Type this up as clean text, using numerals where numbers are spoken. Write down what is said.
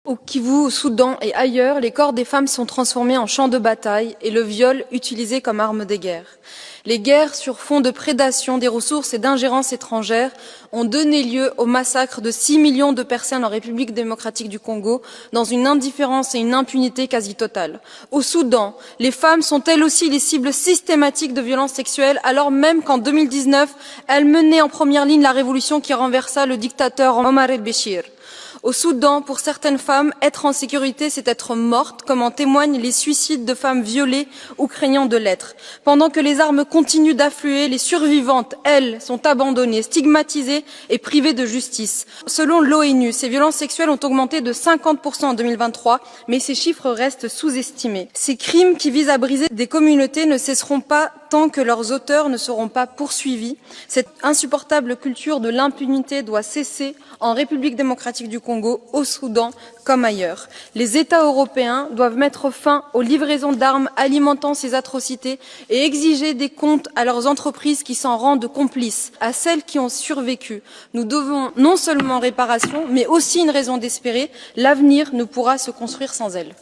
Au Kivu, au Soudan et ailleurs, les corps des femmes sont transformés en champs de bataille et le viol utilisé comme arme de guerre. Les guerres sur fond de prédation des ressources et d'ingérence étrangères ont donné lieu au massacre de 6 millions de personnes en République démocratique du Congo, dans une indifférence et une impunité quasi totale. Au Soudan, les femmes sont elles aussi les cibles systématiques de violences sexuelles, alors même qu'en 2019, elles menaient en première ligne la révolution qui renversa le dictateur Omar el-Béchir. Au Soudan, pour certaines femmes, être en sécurité, c'est être morte, comme en témoignent les suicides de femmes violées ou craignant de l'être. Pendant que les armes continuent d'affluer, les survivantes, elles, sont abandonnées, stigmatisées et privées de justice. Selon l'ONU, ces violences sexuelles ont augmenté de 50% en 2023, mais ces chiffres restent sous-estimés. Ces crimes qui visent à briser des communautés ne cesseront pas tant que leurs auteurs ne seront pas poursuivis. Cette insupportable culture de l'impunité doit cesser en République démocratique du Congo, au Soudan comme ailleurs. Les États européens doivent mettre fin aux livraisons d'armes alimentant ces atrocités et exiger des comptes à leurs entreprises qui s'en rendent complices, à celles qui ont survécu. Nous devons non seulement réparation, mais aussi une raison d'espérer. L'avenir ne pourra se construire sans elles.